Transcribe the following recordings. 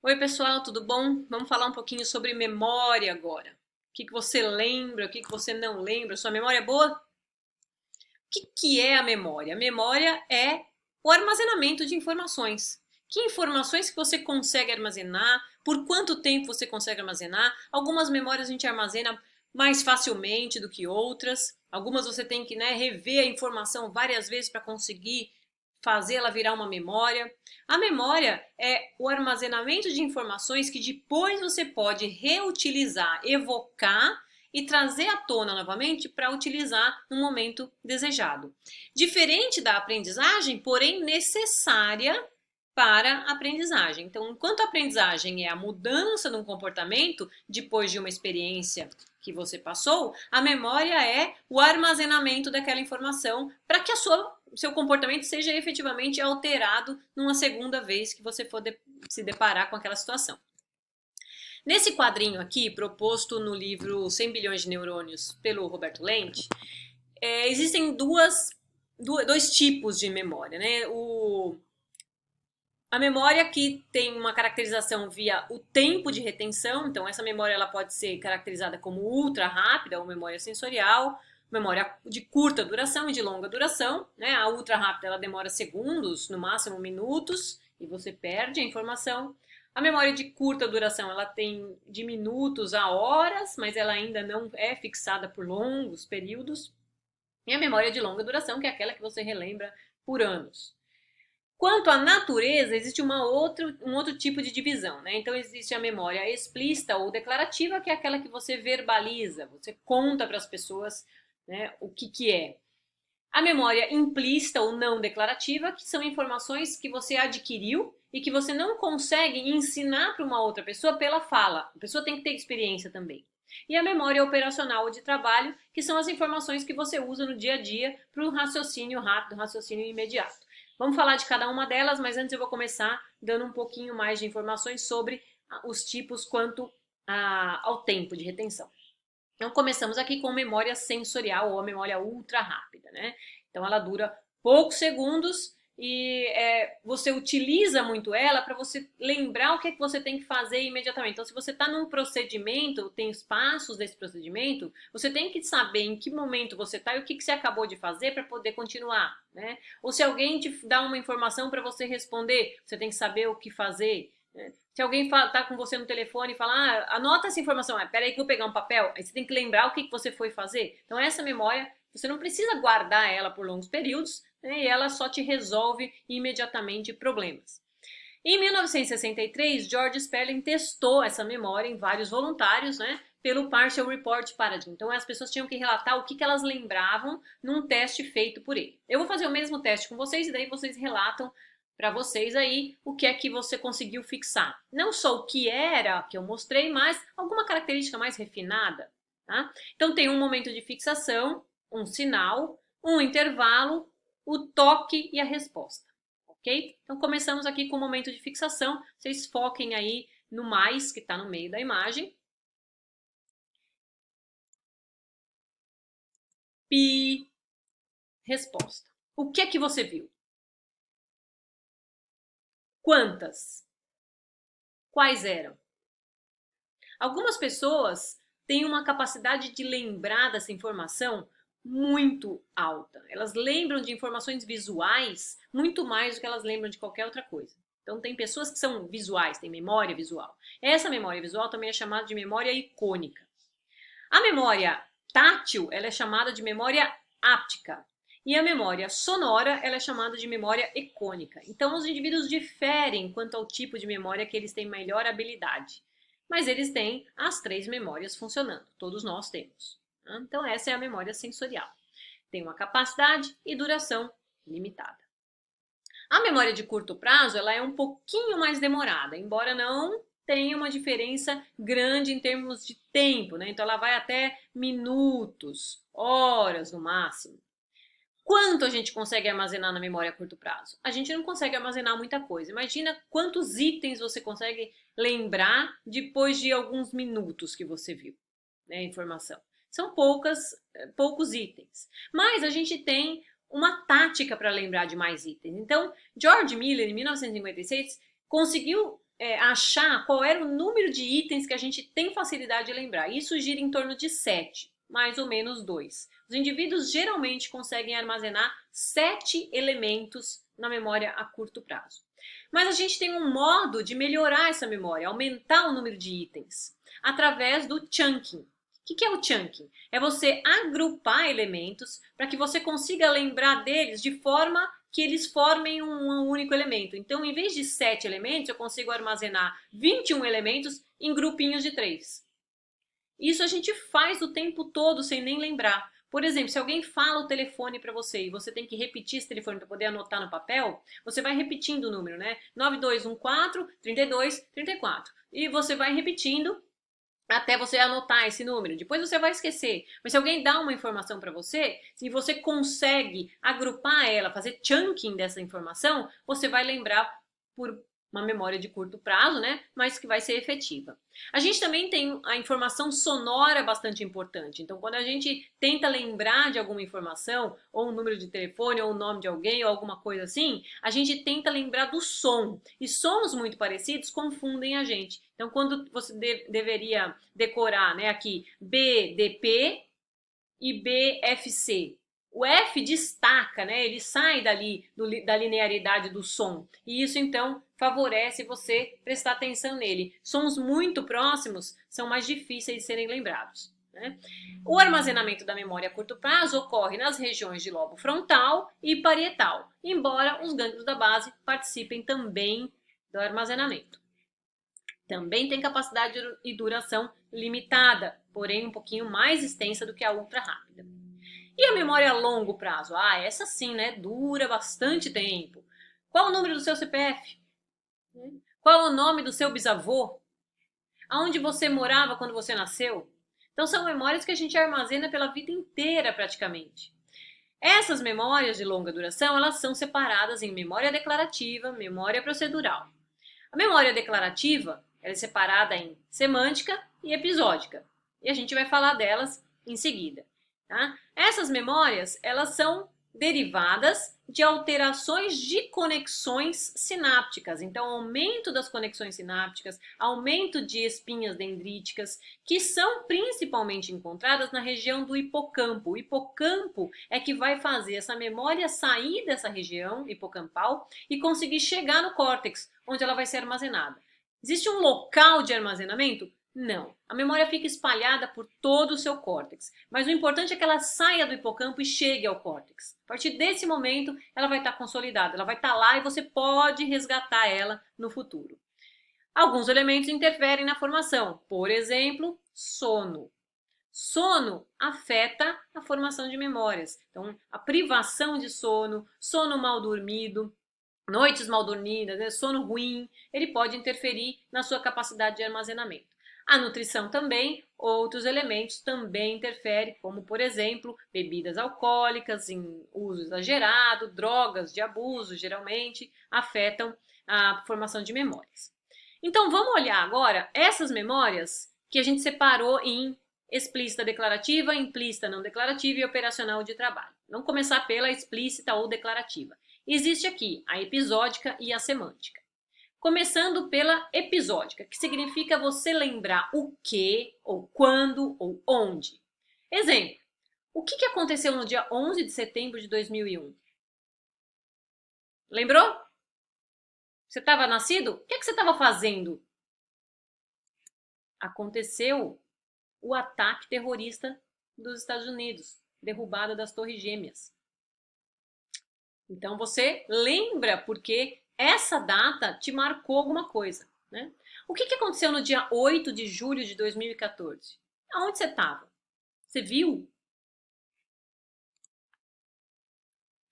Oi, pessoal, tudo bom? Vamos falar um pouquinho sobre memória agora. O que você lembra, o que você não lembra? Sua memória é boa? O que é a memória? A memória é o armazenamento de informações. Que informações que você consegue armazenar? Por quanto tempo você consegue armazenar? Algumas memórias a gente armazena mais facilmente do que outras. Algumas você tem que, rever a informação várias vezes para conseguir fazer ela virar uma memória. A memória é o armazenamento de informações que depois você pode reutilizar, evocar e trazer à tona novamente para utilizar no momento desejado. Diferente da aprendizagem, porém necessária para a aprendizagem. Então, enquanto a aprendizagem é a mudança de um comportamento depois de uma experiência que você passou, a memória é o armazenamento daquela informação para que seu comportamento seja efetivamente alterado numa segunda vez que você for se deparar com aquela situação. Nesse quadrinho aqui, proposto no livro 100 bilhões de neurônios pelo Roberto Lente, existem dois tipos de memória, né? A memória que tem uma caracterização via o tempo de retenção, então essa memória ela pode ser caracterizada como ultra rápida ou memória sensorial, memória de curta duração e de longa duração, né? A ultra rápida ela demora segundos, no máximo minutos, e você perde a informação. A memória de curta duração ela tem de minutos a horas, mas ela ainda não é fixada por longos períodos. E a memória de longa duração, que é aquela que você relembra por anos. Quanto à natureza, existe um outro tipo de divisão, né? Então existe a memória explícita ou declarativa, que é aquela que você verbaliza, você conta para as pessoas, né, o que é. A memória implícita ou não declarativa, que são informações que você adquiriu e que você não consegue ensinar para uma outra pessoa pela fala. A pessoa tem que ter experiência também. E a memória operacional ou de trabalho, que são as informações que você usa no dia a dia para o raciocínio rápido, raciocínio imediato. Vamos falar de cada uma delas, mas antes eu vou começar dando um pouquinho mais de informações sobre os tipos quanto ao tempo de retenção. Então, começamos aqui com memória sensorial ou a memória ultra rápida, né? Então, ela dura poucos segundos e você utiliza muito ela para você lembrar o que é que você tem que fazer imediatamente. Então, se você está num procedimento, tem os passos desse procedimento, você tem que saber em que momento você está e o que você acabou de fazer para poder continuar, né? Ou se alguém te dá uma informação para você responder, você tem que saber o que fazer, né? Se alguém tá com você no telefone e fala, anota essa informação, peraí que eu vou pegar um papel, aí você tem que lembrar o que você foi fazer. Então essa memória, você não precisa guardar ela por longos períodos, né, e ela só te resolve imediatamente problemas. Em 1963, George Sperling testou essa memória em vários voluntários, né, pelo Partial Report Paradigm. Então as pessoas tinham que relatar o que elas lembravam num teste feito por ele. Eu vou fazer o mesmo teste com vocês e daí vocês relatam para vocês aí o que é que você conseguiu fixar. Não só o que era que eu mostrei, mas alguma característica mais refinada. Tá? Então tem um momento de fixação, um sinal, um intervalo, o toque e a resposta. Ok? Então começamos aqui com o momento de fixação. Vocês foquem aí no mais que está no meio da imagem. Pi, resposta. O que é que você viu? Quantas? Quais eram? Algumas pessoas têm uma capacidade de lembrar dessa informação muito alta. Elas lembram de informações visuais muito mais do que elas lembram de qualquer outra coisa. Então, tem pessoas que são visuais, têm memória visual. Essa memória visual também é chamada de memória icônica. A memória tátil, ela é chamada de memória áptica. E a memória sonora, ela é chamada de memória ecônica. Então, os indivíduos diferem quanto ao tipo de memória que eles têm melhor habilidade. Mas eles têm as três memórias funcionando. Todos nós temos. Então, essa é a memória sensorial. Tem uma capacidade e duração limitada. A memória de curto prazo, ela é um pouquinho mais demorada, embora não tenha uma diferença grande em termos de tempo, né? Então ela vai até minutos, horas no máximo. Quanto a gente consegue armazenar na memória a curto prazo? A gente não consegue armazenar muita coisa. Imagina quantos itens você consegue lembrar depois de alguns minutos que você viu, né, a informação. São poucos itens. Mas a gente tem uma tática para lembrar de mais itens. Então, George Miller, em 1956, conseguiu achar qual era o número de itens que a gente tem facilidade de lembrar. Isso gira em torno de 7, mais ou menos 2. Os indivíduos geralmente conseguem armazenar 7 elementos na memória a curto prazo. Mas a gente tem um modo de melhorar essa memória, aumentar o número de itens, através do chunking. O que é o chunking? É você agrupar elementos para que você consiga lembrar deles de forma que eles formem um único elemento. Então, em vez de 7 elementos, eu consigo armazenar 21 elementos em grupinhos de 3. Isso a gente faz o tempo todo sem nem lembrar. Por exemplo, se alguém fala o telefone para você e você tem que repetir esse telefone para poder anotar no papel, você vai repetindo o número, né? 9214 32 34. E você vai repetindo até você anotar esse número. Depois você vai esquecer. Mas se alguém dá uma informação para você, se você consegue agrupar ela, fazer chunking dessa informação, você vai lembrar por uma memória de curto prazo, né? Mas que vai ser efetiva. A gente também tem a informação sonora bastante importante. Então, quando a gente tenta lembrar de alguma informação, ou um número de telefone, ou o nome de alguém, ou alguma coisa assim, a gente tenta lembrar do som. E sons muito parecidos confundem a gente. Então, quando você deveria decorar, né, aqui BDP e BFC. O F destaca, né? Ele sai dali da linearidade do som. E isso, então, favorece você prestar atenção nele. Sons muito próximos são mais difíceis de serem lembrados, né? O armazenamento da memória a curto prazo ocorre nas regiões de lobo frontal e parietal, embora os gânglios da base participem também do armazenamento. Também tem capacidade e duração limitada, porém um pouquinho mais extensa do que a ultra rápida. E a memória a longo prazo? Ah, essa sim, né? Dura bastante tempo. Qual o número do seu CPF? Qual o nome do seu bisavô? Aonde você morava quando você nasceu? Então são memórias que a gente armazena pela vida inteira praticamente. Essas memórias de longa duração, elas são separadas em memória declarativa, memória procedural. A memória declarativa ela é separada em semântica e episódica. E a gente vai falar delas em seguida. Tá? Essas memórias elas são derivadas de alterações de conexões sinápticas. Então, aumento das conexões sinápticas, aumento de espinhas dendríticas, que são principalmente encontradas na região do hipocampo. O hipocampo é que vai fazer essa memória sair dessa região hipocampal e conseguir chegar no córtex, onde ela vai ser armazenada. Existe um local de armazenamento? Não. A memória fica espalhada por todo o seu córtex. Mas o importante é que ela saia do hipocampo e chegue ao córtex. A partir desse momento, ela vai estar consolidada. Ela vai estar lá e você pode resgatar ela no futuro. Alguns elementos interferem na formação. Por exemplo, sono. Sono afeta a formação de memórias. Então, a privação de sono, sono mal dormido, noites mal dormidas, sono ruim, ele pode interferir na sua capacidade de armazenamento. A nutrição também, outros elementos também interferem, como por exemplo, bebidas alcoólicas em uso exagerado, drogas de abuso, geralmente afetam a formação de memórias. Então vamos olhar agora essas memórias que a gente separou em explícita declarativa, implícita não declarativa e operacional de trabalho. Vamos começar pela explícita ou declarativa. Existe aqui a episódica e a semântica. Começando pela episódica, que significa você lembrar o que, ou quando, ou onde. Exemplo, o que aconteceu no dia 11 de setembro de 2001? Lembrou? Você estava nascido? O que você estava fazendo? Aconteceu o ataque terrorista dos Estados Unidos, derrubada das Torres Gêmeas. Então você lembra porque essa data te marcou alguma coisa, né? O que aconteceu no dia 8 de julho de 2014? Aonde você estava? Você viu?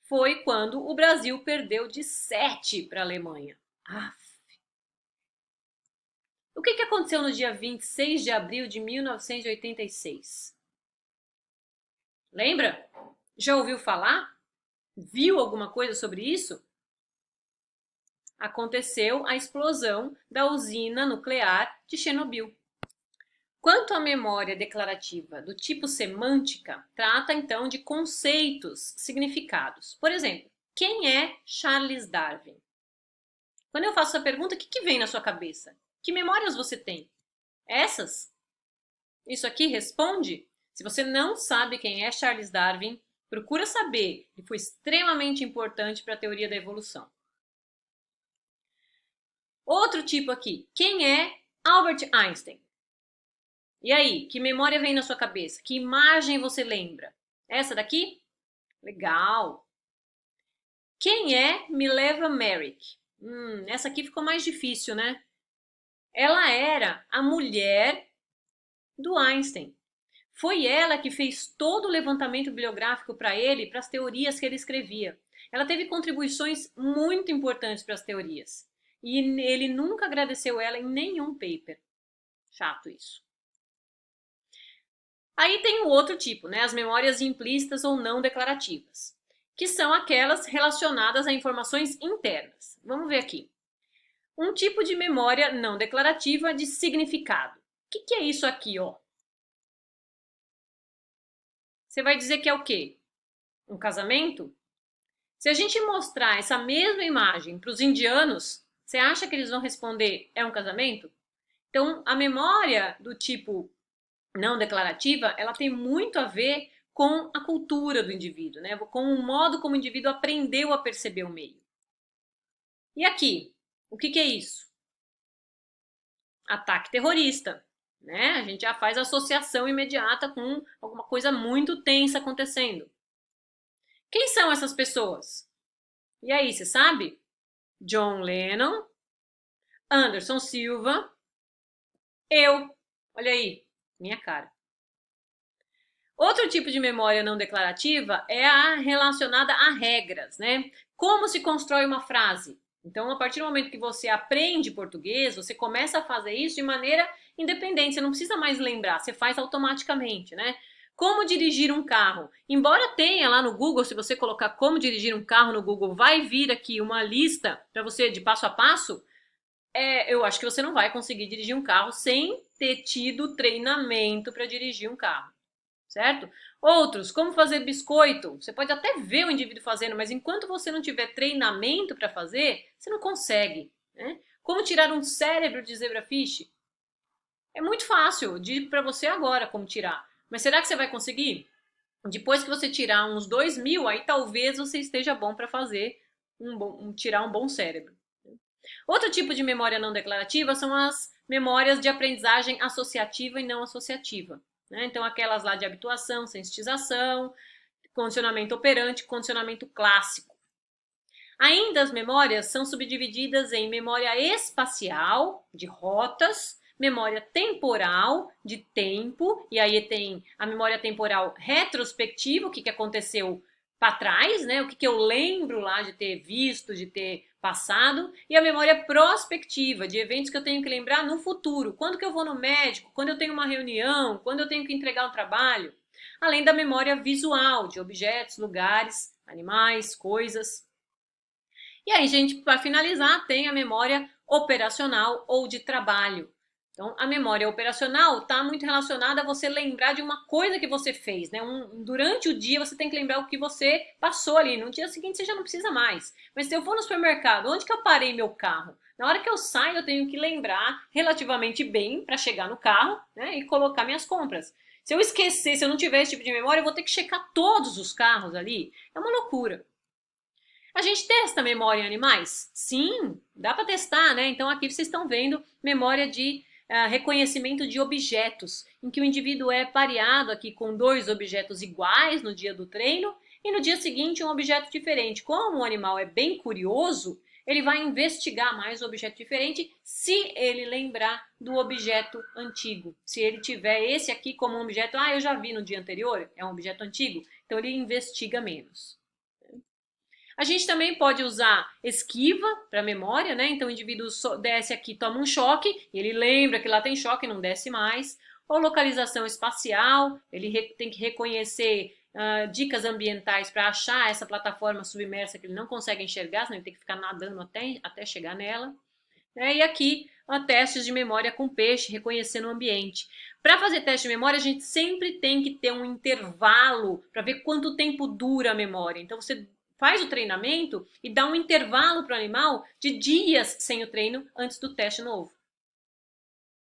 Foi quando o Brasil perdeu de 7 para a Alemanha. O que aconteceu no dia 26 de abril de 1986? Lembra? Já ouviu falar? Viu alguma coisa sobre isso? Aconteceu a explosão da usina nuclear de Chernobyl. Quanto à memória declarativa do tipo semântica, trata então de conceitos, significados. Por exemplo, quem é Charles Darwin? Quando eu faço essa pergunta, o que vem na sua cabeça? Que memórias você tem? Essas? Isso aqui responde? Se você não sabe quem é Charles Darwin, procura saber. Ele foi extremamente importante para a teoria da evolução. Outro tipo aqui. Quem é Albert Einstein? E aí, que memória vem na sua cabeça? Que imagem você lembra? Essa daqui? Legal. Quem é Mileva Merrick? Essa aqui ficou mais difícil, né? Ela era a mulher do Einstein. Foi ela que fez todo o levantamento bibliográfico para ele, para as teorias que ele escrevia. Ela teve contribuições muito importantes para as teorias. E ele nunca agradeceu ela em nenhum paper. Chato isso. Aí tem o outro tipo, né? As memórias implícitas ou não declarativas, que são aquelas relacionadas a informações internas. Vamos ver aqui. Um tipo de memória não declarativa de significado. O que é isso aqui, ó? Você vai dizer que é o quê? Um casamento? Se a gente mostrar essa mesma imagem para os indianos, você acha que eles vão responder é um casamento? Então, a memória do tipo não declarativa, ela tem muito a ver com a cultura do indivíduo, né? Com o modo como o indivíduo aprendeu a perceber o meio. E aqui, o que é isso? Ataque terrorista, né? A gente já faz associação imediata com alguma coisa muito tensa acontecendo. Quem são essas pessoas? E aí, você sabe? John Lennon, Anderson Silva, eu. Olha aí, minha cara. Outro tipo de memória não declarativa é a relacionada a regras, né? Como se constrói uma frase. Então, a partir do momento que você aprende português, você começa a fazer isso de maneira independente, você não precisa mais lembrar, você faz automaticamente, né? Como dirigir um carro. Embora tenha lá no Google, se você colocar como dirigir um carro no Google, vai vir aqui uma lista para você de passo a passo. Eu acho que você não vai conseguir dirigir um carro sem ter tido treinamento para dirigir um carro, certo? Outros, como fazer biscoito. Você pode até ver o indivíduo fazendo, mas enquanto você não tiver treinamento para fazer, você não consegue, né? Como tirar um cérebro de zebrafish? É muito fácil, digo para você agora como tirar. Mas será que você vai conseguir? Depois que você tirar uns 2.000, aí talvez você esteja bom para fazer tirar um bom cérebro. Outro tipo de memória não declarativa são as memórias de aprendizagem associativa e não associativa, né? Então, aquelas lá de habituação, sensitização, condicionamento operante, condicionamento clássico. Ainda as memórias são subdivididas em memória espacial, de rotas, memória temporal, de tempo, e aí tem a memória temporal retrospectiva, o que aconteceu para trás, né? O que eu lembro lá de ter visto, de ter passado, e a memória prospectiva, de eventos que eu tenho que lembrar no futuro. Quando que eu vou no médico, quando eu tenho uma reunião, quando eu tenho que entregar um trabalho. Além da memória visual, de objetos, lugares, animais, coisas. E aí, gente, para finalizar, tem a memória operacional ou de trabalho. Então, a memória operacional está muito relacionada a você lembrar de uma coisa que você fez, né? Durante o dia você tem que lembrar o que você passou ali. No dia seguinte você já não precisa mais. Mas se eu for no supermercado, onde que eu parei meu carro? Na hora que eu saio, eu tenho que lembrar relativamente bem para chegar no carro, né, e colocar minhas compras. Se eu esquecer, se eu não tiver esse tipo de memória, eu vou ter que checar todos os carros ali. É uma loucura. A gente testa memória em animais? Sim, dá para testar, né? Então aqui vocês estão vendo memória de reconhecimento de objetos, em que o indivíduo é pareado aqui com 2 objetos iguais no dia do treino e no dia seguinte um objeto diferente. Como o animal é bem curioso, ele vai investigar mais o objeto diferente se ele lembrar do objeto antigo. Se ele tiver esse aqui como um objeto, eu já vi no dia anterior, é um objeto antigo, então ele investiga menos. A gente também pode usar esquiva para memória, né? Então o indivíduo desce aqui, toma um choque, e ele lembra que lá tem choque e não desce mais. Ou localização espacial, ele tem que reconhecer dicas ambientais para achar essa plataforma submersa que ele não consegue enxergar, senão ele tem que ficar nadando até chegar nela. E aqui, testes de memória com peixe, reconhecendo o ambiente. Para fazer teste de memória, a gente sempre tem que ter um intervalo para ver quanto tempo dura a memória. Então, você faz o treinamento e dá um intervalo para o animal de dias sem o treino antes do teste novo.